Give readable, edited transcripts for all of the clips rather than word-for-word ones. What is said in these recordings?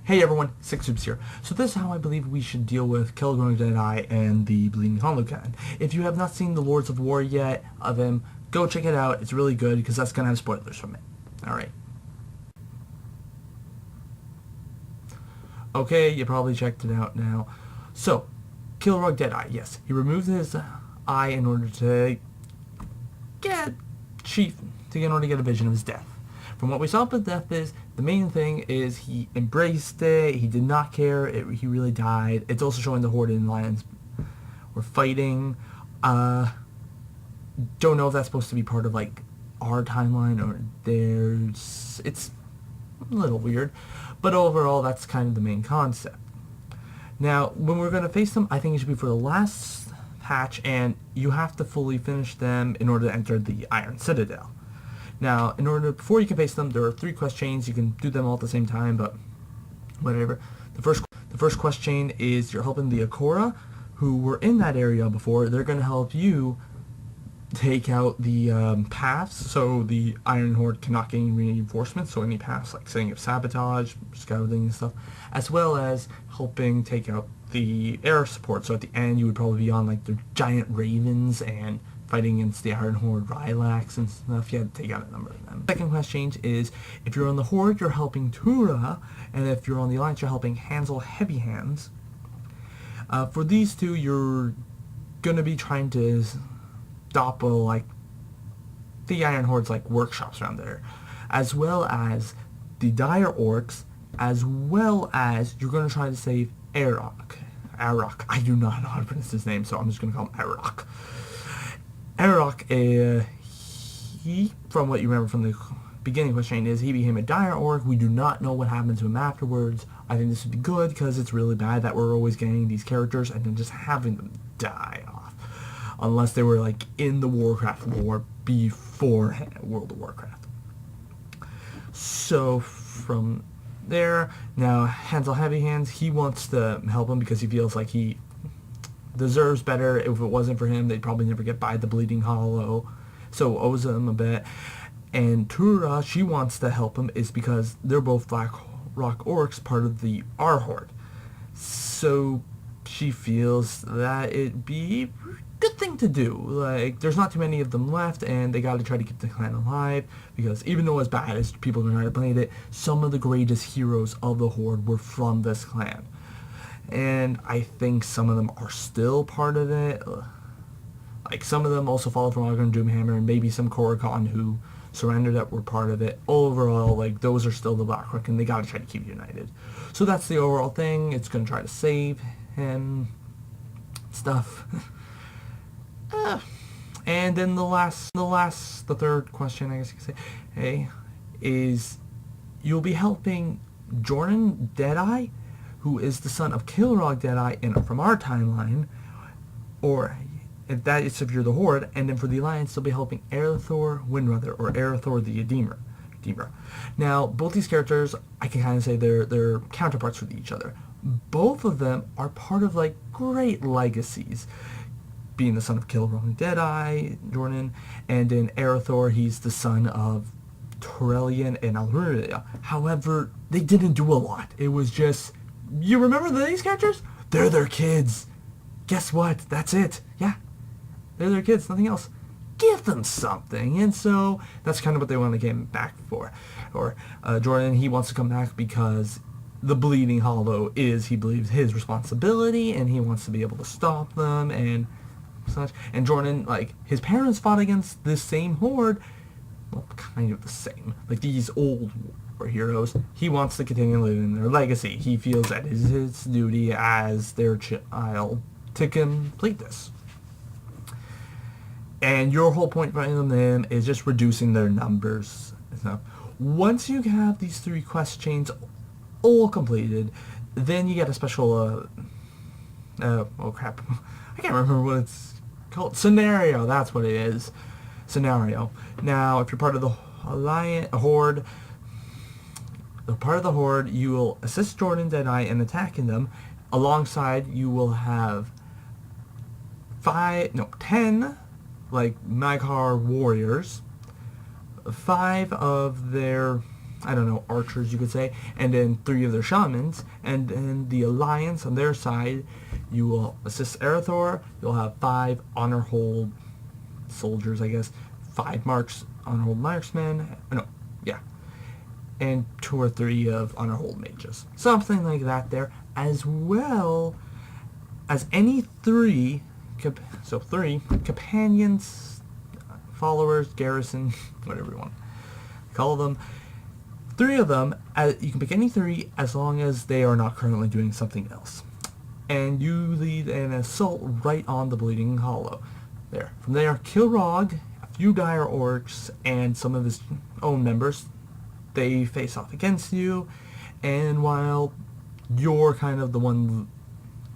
Hey everyone, Six Soups here. So this is how I believe we should deal with Kilrogg Deadeye and the Bleeding Hollow Cannon. If you have not seen the Lords of War yet of him, go check it out. It's really good because that's going to have spoilers from it. Alright. Okay, you probably checked it out now. So, Kilrogg Deadeye, yes. He removed his eye in order to get a vision of his death. From what we saw with death is, the main thing is he embraced it, he did not care, he really died. It's also showing the Horde and Lions were fighting. Don't know if that's supposed to be part of like our timeline or theirs. It's a little weird, but overall that's kind of the main concept. Now, when we're going to face them, I think it should be for the last patch, and you have to fully finish them in order to enter the Iron Citadel. Now, before you can face them, there are 3 quest chains. You can do them all at the same time, but whatever. The first quest chain is you're helping the Akora, who were in that area before. They're going to help you take out the paths, so the Iron Horde cannot gain reinforcements, so any paths like setting up sabotage, scouting and stuff, as well as helping take out the air support. So at the end, you would probably be on like the giant ravens and fighting against the Iron Horde Rylax and stuff. You had to take out a number of them. Second quest change is, if you're on the Horde, you're helping Tura, and if you're on the Alliance, you're helping Hansel Heavy Hands. For these two, you're going to be trying to stop the Iron Horde's workshops around there, as well as the Dire Orcs, as well as you're going to try to save Arok. I do not know how to pronounce his name, so I'm just going to call him Arok. Arok, he, from what you remember from the beginning question, is he became a Dire Orc. We do not know what happened to him afterwards. I think this would be good because it's really bad that we're always getting these characters and then just having them die off. Unless they were in the Warcraft war before World of Warcraft. So from there, now Hansel Heavy Hands, he wants to help him because he feels like he deserves better. If it wasn't for him, they'd probably never get by the Bleeding Hollow, so owes him a bit. And Tura, she wants to help him is because they're both Black Rock Orcs, part of the R Horde, so she feels that it'd be a good thing to do. There's not too many of them left, and they gotta try to keep the clan alive, because even though as bad as people are trying to blame it, some of the greatest heroes of the Horde were from this clan. And I think some of them are still part of it. Some of them also follow from Ogre and Doomhammer, and maybe some Korrigan who surrendered that were part of it. Overall, those are still the Blackrock, and they gotta try to keep united. So that's the overall thing. It's gonna try to save him. Stuff. And then the third question, I guess you could say, is you'll be helping Jordan Deadeye, who is the son of Kilrogg Deadeye from our timeline, or if that is if you're the Horde, and then for the Alliance, they'll be helping Arator Windrunner, or Arator the Redeemer. Now, both these characters, I can kind of say they're counterparts for each other. Both of them are part of great legacies, being the son of Kilrogg Deadeye, Jordan, and in Arator, he's the son of Torellian and Alruria. However, they didn't do a lot. It was just, you remember these characters? They're their kids. Guess what? That's it. Yeah. They're their kids. Nothing else. Give them something. And so that's kind of what they want to get him back for. Or Jordan, he wants to come back because the Bleeding Hollow is, he believes, his responsibility, and he wants to be able to stop them and such. And Jordan, his parents fought against this same Horde. Well, kind of the same. These old war heroes. He wants to continue living their legacy. He feels that it is his duty as their child to complete this. And your whole point for them is just reducing their numbers. So once you have these 3 quest chains all completed, then you get a special, oh crap, I can't remember what it's called. Scenario, that's what it is. Scenario. Now, if you're part of the Horde, you will assist Jordan Deadeye in attacking them. Alongside, you will have 10 Maghar warriors, 5 of their I don't know, archers you could say, and then 3 of their shamans, and then the alliance on their side, you will assist Arator. You'll have 5 honor hold soldiers, I guess, 5 honor hold marksmen, no, yeah, and 2 or 3 of honor hold mages, something like that there, as well as any 3 companions, followers, garrison, whatever you want to call them. 3 of them, you can pick any 3 as long as they are not currently doing something else. And you lead an assault right on the Bleeding Hollow. There. From there, Kilrogg, a few dire orcs, and some of his own members, they face off against you. And while you're kind of the one,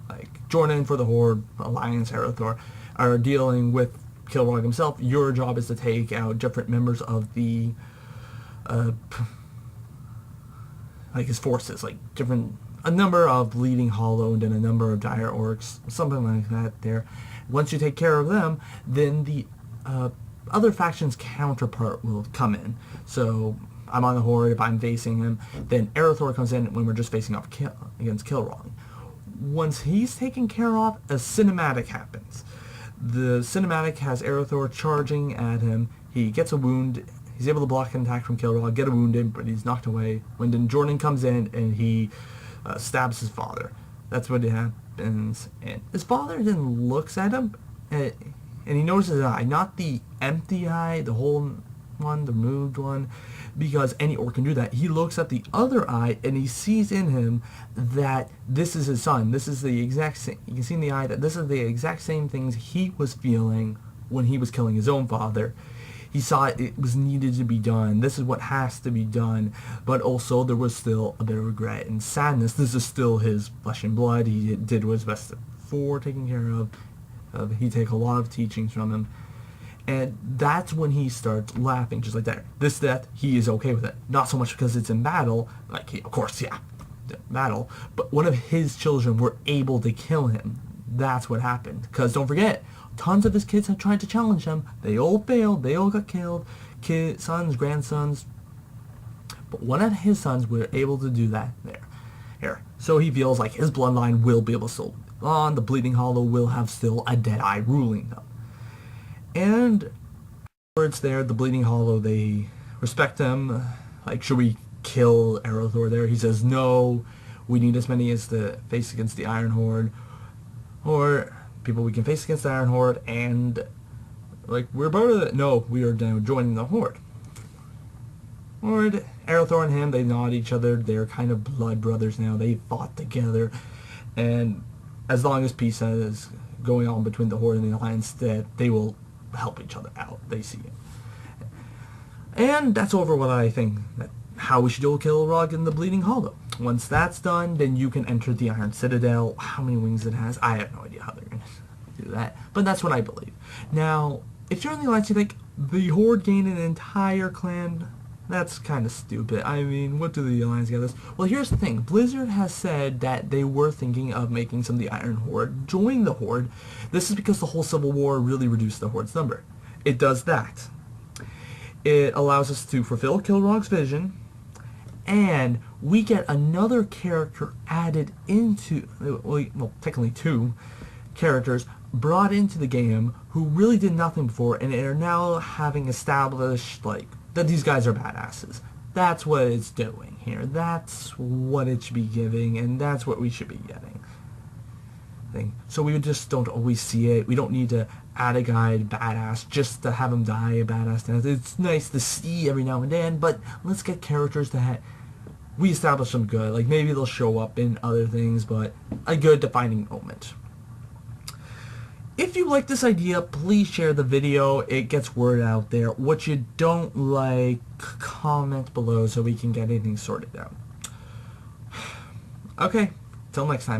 like, joining for the Horde, Alliance, Arator, are dealing with Kilrogg himself, your job is to take out different members of the like his forces, like a number of Bleeding Hollow and then a number of dire orcs, something like that there. Once you take care of them, then the other faction's counterpart will come in. So I'm on the Horde, if I'm facing him, then Arator comes in when we're just facing off against Kilrogg. Once he's taken care of, a cinematic happens. The cinematic has Arator charging at him. He gets a wound. He's able to block an attack from Kilrogg, get a wound in, but he's knocked away. When then Jordan comes in and he stabs his father. That's what happens. And his father then looks at him, and he notices an eye, not the empty eye, the whole one, the removed one, because any orc can do that. He looks at the other eye, and he sees in him that this is his son. This is the exact same. You can see in the eye that this is the exact same things he was feeling when he was killing his own father. He saw it was needed to be done. This is what has to be done. But also there was still a bit of regret and sadness. This is still his flesh and blood. He did what was best for taking care of. He take a lot of teachings from him. And that's when he starts laughing, just like that. This death, he is okay with it. Not so much because it's in battle. Like, of course, yeah, battle. But one of his children were able to kill him. That's what happened. Because don't forget, tons of his kids have tried to challenge him. They all failed. They all got killed. Sons, grandsons. But one of his sons were able to do that here. So he feels like his bloodline will be able to still on. The Bleeding Hollow will have still a Deadeye ruling them. And words there, the Bleeding Hollow, they respect him. Like, should we kill Arator there? He says, no, we need as many as to face against the Iron Horde. Or people we can face against the Iron Horde, and like, we're part of it. No, we are now joining the Horde. Horde, Arator and him, they nod each other. They're kind of blood brothers now. They fought together, and as long as peace is going on between the Horde and the Alliance, that they will help each other out. They see it. And that's over what I think, how we should duel Kilrogg in the Bleeding Hollow. Once that's done, then you can enter the Iron Citadel. How many wings it has, I have no idea how they're going to do that. But that's what I believe. Now, if you're in the Alliance, you think, the Horde gained an entire clan? That's kind of stupid. I mean, what do the Alliance get this? Well, here's the thing. Blizzard has said that they were thinking of making some of the Iron Horde join the Horde. This is because the whole Civil War really reduced the Horde's number. It does that. It allows us to fulfill Kilrogg's vision, and we get another character added into, well, technically 2 characters brought into the game who really did nothing before and are now having established, like, that these guys are badasses. That's what it's doing here. That's what it should be giving, and that's what we should be getting. So we just don't always see it. We don't need to add a guy badass just to have him die a badass death. It's nice to see every now and then, but let's get characters that we establish them good. Like, maybe they'll show up in other things, but a good defining moment. If you like this idea, please share the video. It gets word out there. What you don't like, comment below so we can get anything sorted out. Okay, till next time.